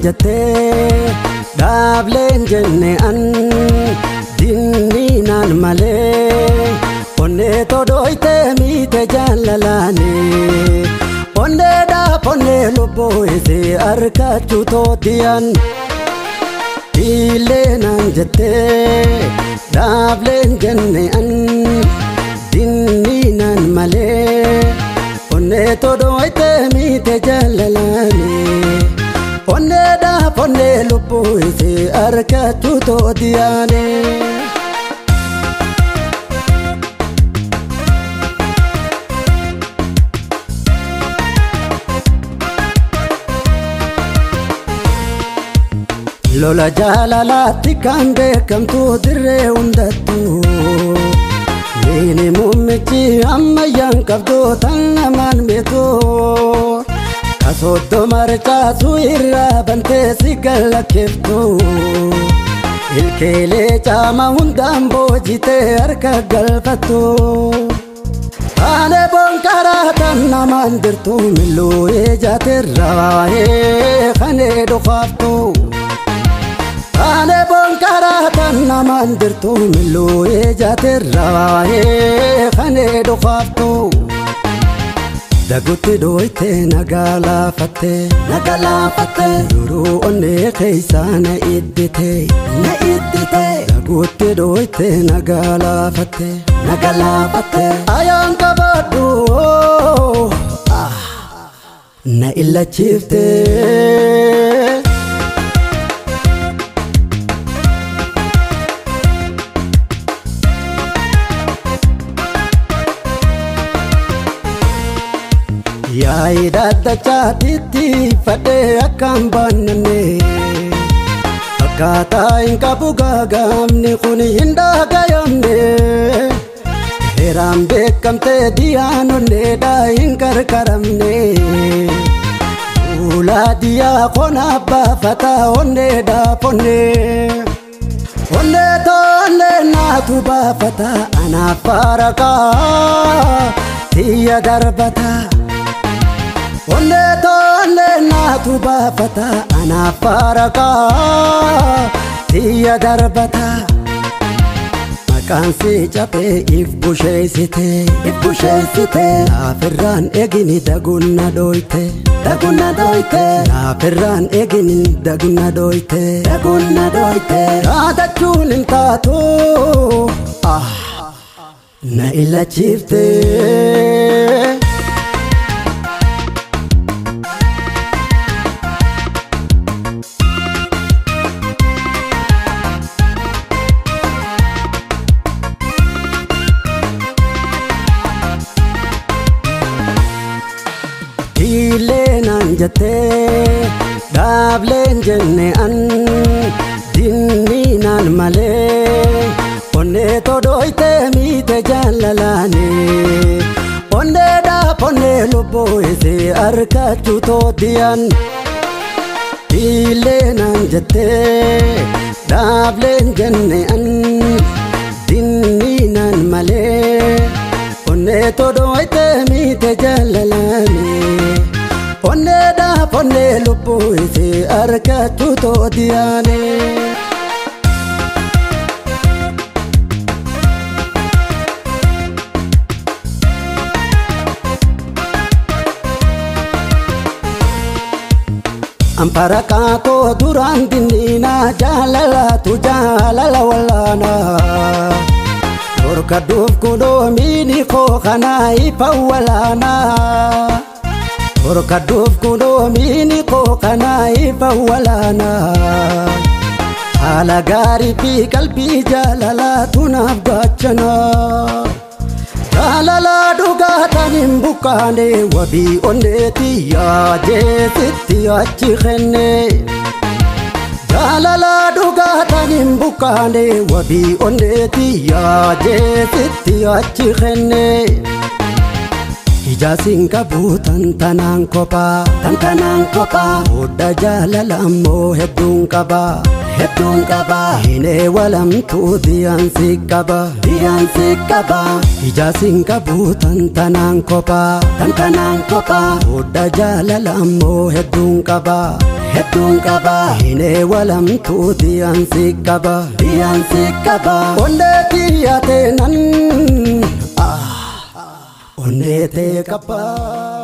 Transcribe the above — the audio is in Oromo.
jette Dablen jenne an dinni nan male Onne to doite mi te jalalane Onne da ponne lobo ese arkachu to dian Ile nan jette Dablen jenne an dinni nan male Onne to doite mi te jalalane Onne da ponne lupu isi arkachu to diane Lola jalalati kan beekamtu dirree hundattu Nini mummichi amma yankabdu tan naman beeku Kasoddo marchaasu irra bante sigala keftu Ilkeele caama hundaan boojite harka galfattu Ane bonkaratan naman dirtu milluu ijaatirraa kane dhufaaftu Ane bonkaratan naman dirtu milluu ijaatirraa kane dhufaaftu Dagutti doite nagala fatte Duru onne keessa na iddite Dagutti doite nagala fatte Ayaan qabadhu na illachifte Yaai dadda chaatitti fadhe akkam bannanne Akkaataa hin qabu gaagamni kun hin dhagayamne Heeraan beekamte diyaan onneedhaa hin qarqaramne Fuula diyaa kona baafataa onneedhaa ponne Onnee toonne naatu baafata anaaf faarakaa tiyya darbata Onne toonne naatu baafata anaaf faarakaa tiyya darbata Maqaan si cabee if busheessite Naafirraan eegini dagunna dhoyte Naafirraan eegini dagunna dhoyte Raadachuun hin taatu na illachifte Ile nan jette Dablen jenne an dinni nan male Onne to doite mi te jalalane Onne da ponne lubu isi arkachu to dian Ile nan jette Dablen jenne an dinni nan male Onne to doite mi te jalalane Onne da ponne lupu isi arkachu to diane Amparaka ko duraan dinnina jaalala wallana Dorka duuf kudoomini ko kana ifawwalana Dorka duuf kudoomini ko kana ifawwalana Haala gaarii fi qalbii jaalala tunaaf gaachana Jaalala dhugaatan hin bukaane wabii onneeti yaajeesitti achi kenne Jaalala dhugaatan hin bukaane wabii onneeti yaajeesitti achi kenne Ijaasin qabu tantanaan kophaa Hodha jaalala ammoo hedduun qaba Hinee walamtuu diyaansi qaba Ijaasin qabu tantanaan kophaa Hodha jaalala ammoo hedduun qaba hedduun qaba hinee walamtuuti ansi qaba onnee tiyyatee nan onnee tee qaba.